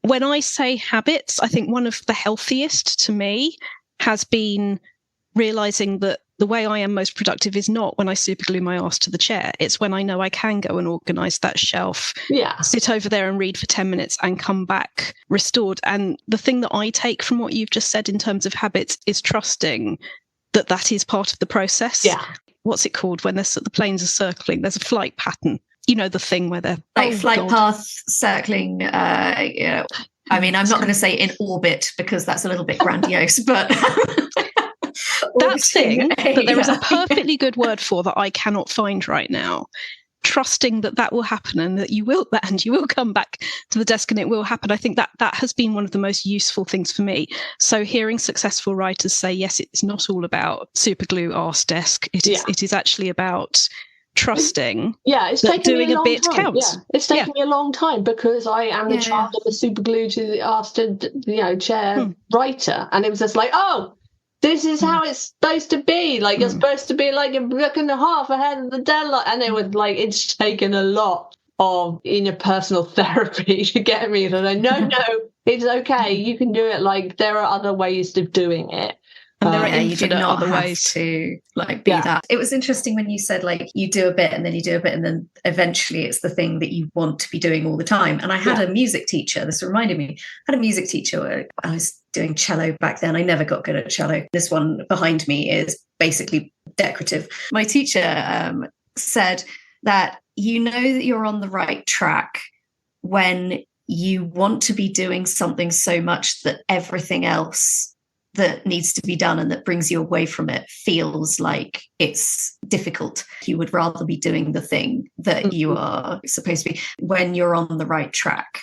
when I say habits, I think one of the healthiest to me has been realizing that the way I am most productive is not when I superglue my arse to the chair. It's when I know I can go and organise that shelf, sit over there and read for 10 minutes and come back restored. And the thing that I take from what you've just said in terms of habits is trusting that that is part of the process. Yeah. What's it called when the planes are circling? There's a flight pattern. You know, the thing where they're... Like flight path circling, I mean, I'm not going to say in orbit because that's a little bit grandiose, but... that thing that there is a perfectly good word for that I cannot find right now. Trusting that will happen, and that you will come back to the desk and it will happen. I think that has been one of the most useful things for me. So hearing successful writers say, yes, it's not all about superglue arse desk. It is actually about trusting. It's taking doing me a bit time. counts. Yeah. It's taking me a long time because I am the child of a superglue to the arse chair writer, and it was just like, this is how it's supposed to be. Like, you're supposed to be like a book and a half ahead of the deadline. And it was like, it's taken a lot of interpersonal therapy to get me to say, no, it's okay. You can do it. Like, there are other ways of doing it. And there are you do not other have ways to be that. It was interesting when you said, like, you do a bit and then you do a bit and then eventually it's the thing that you want to be doing all the time. And I had a music teacher, this reminded me, I had a music teacher where I was doing cello back then. I never got good at cello. This one behind me is basically decorative. My teacher said that you know that you're on the right track when you want to be doing something so much that everything else that needs to be done and that brings you away from it feels like it's difficult. You would rather be doing the thing that you are supposed to be. When you're on the right track,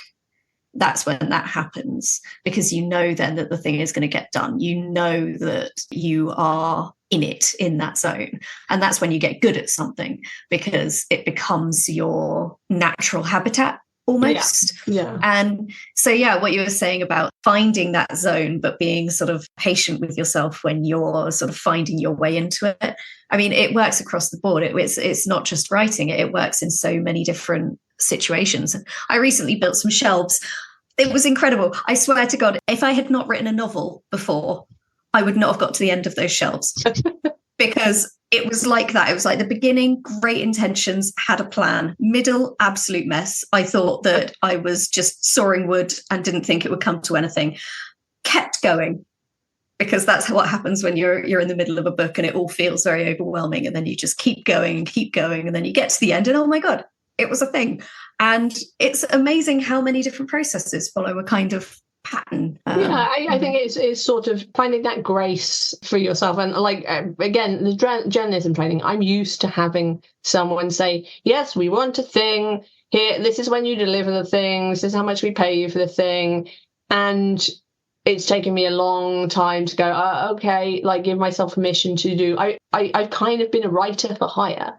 that's when that happens, because you know then that the thing is going to get done. You know that you are in that zone. And that's when you get good at something, because it becomes your natural habitat. almost. Yeah. And so, yeah, what you were saying about finding that zone, but being sort of patient with yourself when you're sort of finding your way into it. I mean, it works across the board. It's not just writing, it works in so many different situations. I recently built some shelves. It was incredible. I swear to God, if I had not written a novel before, I would not have got to the end of those shelves. Because it was like that. It was like the beginning, great intentions, had a plan. Middle, absolute mess. I thought that I was just sawing wood and didn't think it would come to anything. Kept going, because that's what happens when you're in the middle of a book and it all feels very overwhelming. And then you just keep going, and then you get to the end and oh my God, it was a thing. And it's amazing how many different processes follow a kind of pattern. I think it's sort of finding that grace for yourself. And like, again, the journalism training, I'm used to having someone say, yes, we want a thing here. This is when you deliver the thing. This is how much we pay you for the thing. And it's taken me a long time to go, okay, like give myself permission to do. I've kind of been a writer for hire.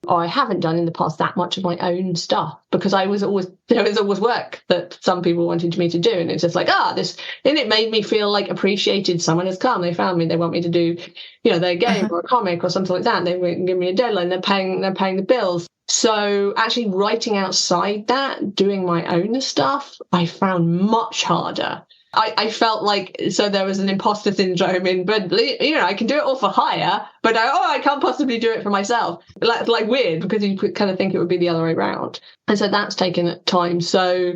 I haven't done in the past that much of my own stuff because there was always work that some people wanted me to do, and it's just like this, and it made me feel like appreciated. Someone has come, they found me, they want me to do, their game or a comic or something like that. They give me a deadline. They're paying the bills. So actually writing outside that, doing my own stuff, I found much harder. I felt like, so there was an imposter syndrome but I can do it all for hire, but I can't possibly do it for myself. Like weird, because you could kind of think it would be the other way around. And so that's taken time. So,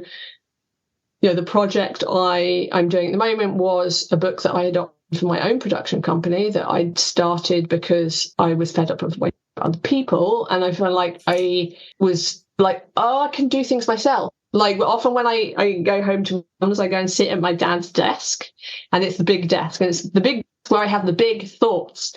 the project I'm doing at the moment was a book that I adopted for my own production company that I'd started because I was fed up of waiting for other people. And I felt like I was like, I can do things myself. Like often when I go home to mum's, I go and sit at my dad's desk, and it's the big desk, and it's the big where I have the big thoughts.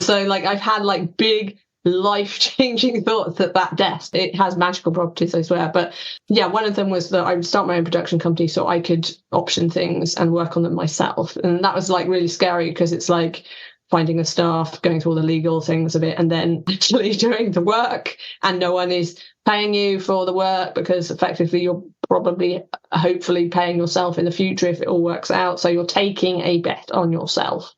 So like I've had like big life-changing thoughts at that desk. It has magical properties, I swear. But yeah, one of them was that I would start my own production company so I could option things and work on them myself. And that was like really scary because it's like finding a staff, going through all the legal things of it, and then actually doing the work, and no one is paying you for the work because effectively you're probably hopefully paying yourself in the future if it all works out. So you're taking a bet on yourself.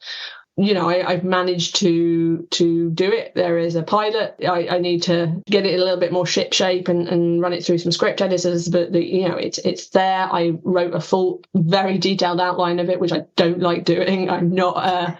I've managed to do it. There is a pilot. I need to get it a little bit more shipshape and run it through some script editors, but it's there. I wrote a full, very detailed outline of it, which I don't like doing. I'm not a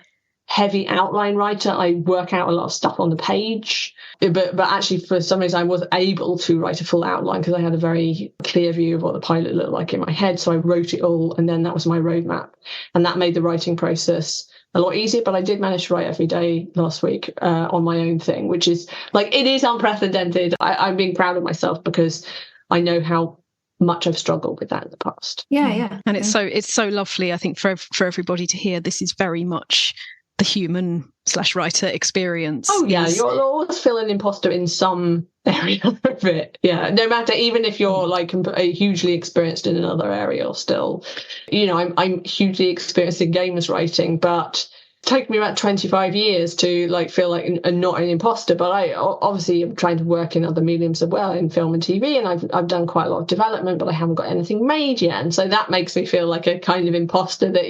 heavy outline writer. I work out a lot of stuff on the page, but actually for some reason I was able to write a full outline because I had a very clear view of what the pilot looked like in my head. So I wrote it all, and then that was my roadmap, and that made the writing process a lot easier. But I did manage to write every day last week on my own thing, which is like, it is unprecedented. I'm being proud of myself because I know how much I've struggled with that in the past. Yeah. And it's so lovely, I think, for everybody to hear. This is very much the human/writer experience. Oh yeah, you'll always feel an imposter in some area of it. Yeah, no matter, even if you're like hugely experienced in another area, or still, I'm hugely experienced in games writing, but it took me about 25 years to like feel like not an imposter. But I obviously am trying to work in other mediums as well, in film and TV, and I've done quite a lot of development, but I haven't got anything made yet, and so that makes me feel like a kind of imposter that I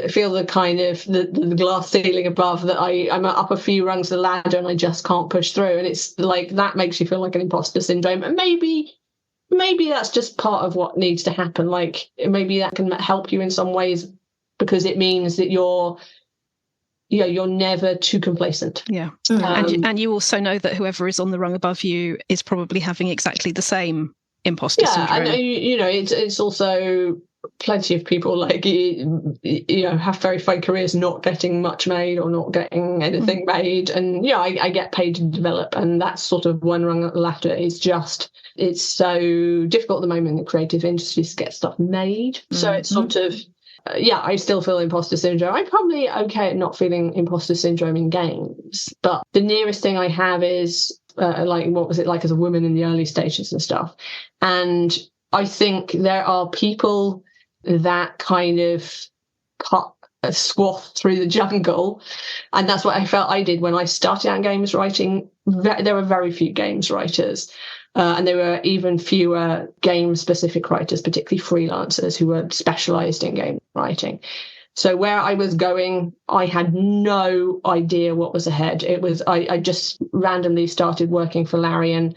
feel the kind of the glass ceiling above, that I'm up a few rungs of the ladder and I just can't push through, and it's like that makes you feel like an imposter syndrome. And maybe that's just part of what needs to happen. Like maybe that can help you in some ways, because it means that you're never too complacent. Yeah. And you also know that whoever is on the rung above you is probably having exactly the same imposter syndrome. And it's also plenty of people like have very fine careers not getting much made or not getting anything made, and I get paid to develop, and that's sort of one rung up the ladder. It's so difficult at the moment in the creative industries to get stuff made, so it's sort of I still feel imposter syndrome. I'm probably okay at not feeling imposter syndrome in games, but the nearest thing I have is like, what was it like as a woman in the early stages and stuff. And I think there are people that kind of cut a swath through the jungle, and that's what I felt I did when I started out games writing. There were very few games writers, And there were even fewer game-specific writers, particularly freelancers who were specialised in game writing. So where I was going, I had no idea what was ahead. I just randomly started working for Larian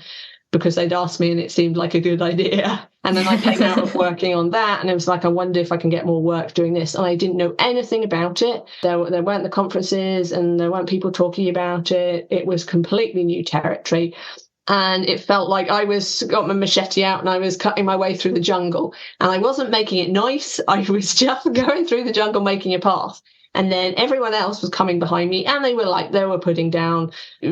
because they'd asked me and it seemed like a good idea. And then I came out of working on that and it was like, I wonder if I can get more work doing this. And I didn't know anything about it. There weren't the conferences and there weren't people talking about it. It was completely new territory. And it felt like got my machete out and I was cutting my way through the jungle. And I wasn't making it nice. I was just going through the jungle, making a path. And then everyone else was coming behind me and they were putting down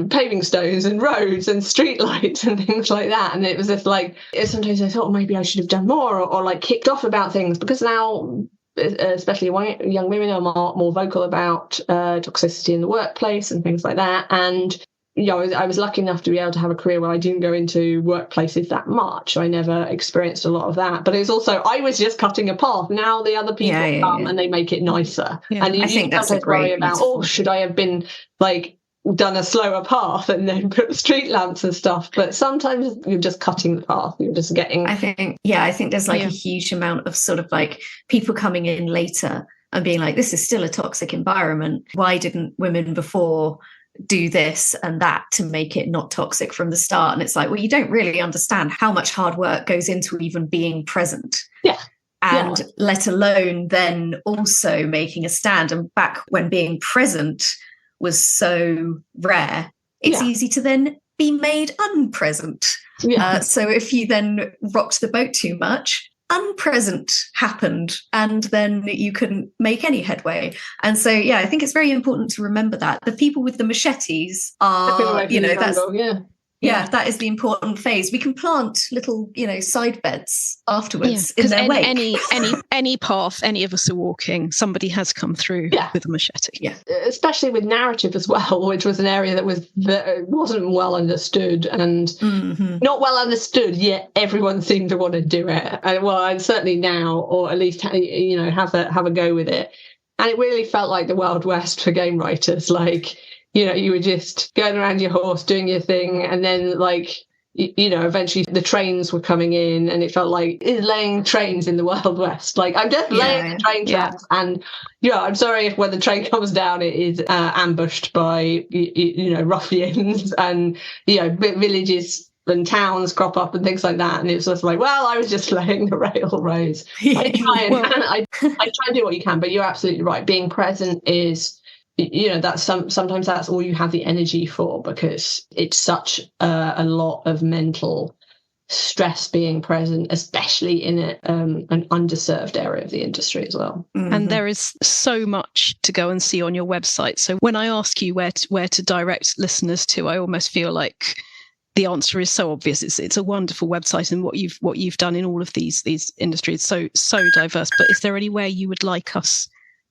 paving stones and roads and street lights and things like that. And it was just like, sometimes I thought maybe I should have done more or like kicked off about things, because now, especially young women, are more vocal about toxicity in the workplace and things like that. And I was lucky enough to be able to have a career where I didn't go into workplaces that much. I never experienced a lot of that. But it's also, I was just cutting a path. Now the other people come and they make it nicer. Yeah. And I think that's a great worry about, should I have been like done a slower path and then put street lamps and stuff? But sometimes you're just cutting the path. You're just getting... I think there's like a huge amount of sort of like people coming in later and being like, this is still a toxic environment. Why didn't women before do this and that to make it not toxic from the start? And it's like, well, you don't really understand how much hard work goes into even being present. And let alone then also making a stand. And back when being present was so rare, it's easy to then be made unpresent. So if you then rocked the boat too much, unpresent happened, and then you couldn't make any headway. And so, I think it's very important to remember that the people with the machetes are, that is the important phase. We can plant little, side beds afterwards in their wake. Any path any of us are walking, somebody has come through with a machete. Yeah, especially with narrative as well, which was an area that wasn't well understood and not well understood. Yet everyone seemed to want to do it. And certainly now, or at least have a go with it. And it really felt like the Wild West for game writers. Like, you were just going around your horse, doing your thing. And then eventually the trains were coming in and it felt like laying trains in the Wild West. Like, I'm just laying the train tracks. And, I'm sorry if when the train comes down, it is ambushed by, ruffians and, villages and towns crop up and things like that. And it's just like, well, I was just laying the railroads. I try and do what you can, but you're absolutely right. Being present is... that's sometimes that's all you have the energy for, because it's such a lot of mental stress being present, especially in an underserved area of the industry as well. And there is so much to go and see on your website. So when I ask you where to direct listeners to, I almost feel like the answer is so obvious. It's a wonderful website, and what you've done in all of these industries so diverse. But is there anywhere you would like us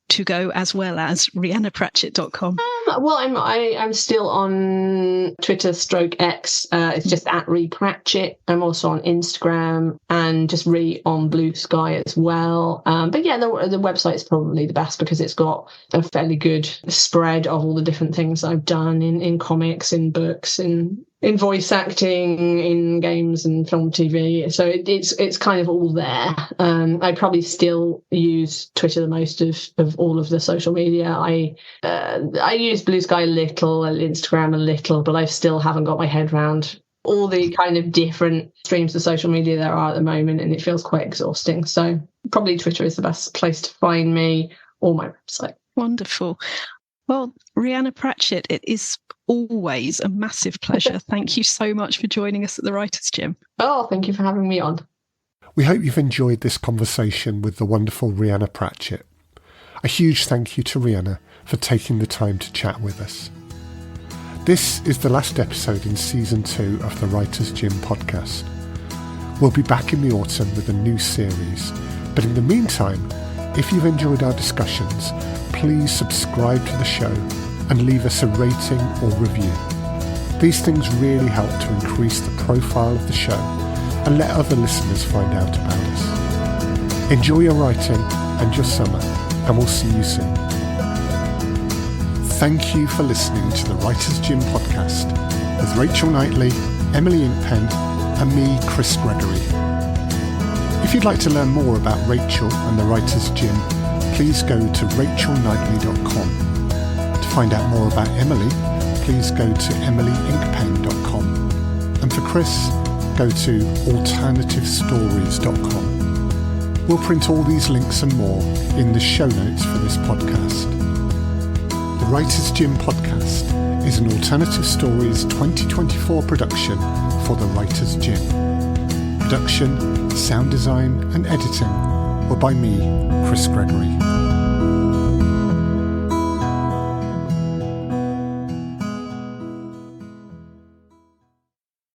to go, as well as rhiannapratchett.com? Well, I'm still on Twitter /X. It's just at Pratchett. I'm also on Instagram and just on Blue Sky as well. But the website is probably the best because it's got a fairly good spread of all the different things I've done in comics, in books, in voice acting, in games and film, TV. So it's kind of all there. I probably still use Twitter the most of all of the social media. I use Blue Sky a little, Instagram a little, but I still haven't got my head around all the kind of different streams of social media there are at the moment, and it feels quite exhausting. So probably Twitter is the best place to find me, or my website. Wonderful. Well, Rhianna Pratchett, it is always a massive pleasure. Thank you so much for joining us at the Writers' Gym. Oh, thank you for having me on. We hope you've enjoyed this conversation with the wonderful Rhianna Pratchett. A huge thank you to Rhianna for taking the time to chat with us. This is the last episode in Season 2 of the Writers' Gym podcast. We'll be back in the autumn with a new series, but in the meantime, if you've enjoyed our discussions, please subscribe to the show and leave us a rating or review. These things really help to increase the profile of the show and let other listeners find out about us. Enjoy your writing and your summer, and we'll see you soon. Thank you for listening to the Writers' Gym podcast with Rachel Knightley, Emily Inkpen, and me, Chris Gregory. If you'd like to learn more about Rachel and the Writers' Gym, please go to rachelknightley.com. To find out more about Emily, please go to emilyinkpen.com. And for Chris, go to alternativestories.com. We'll print all these links and more in the show notes for this podcast. The Writers' Gym podcast is an Alternative Stories 2024 production for the Writers' Gym. Production, sound design and editing were by me, Chris Gregory.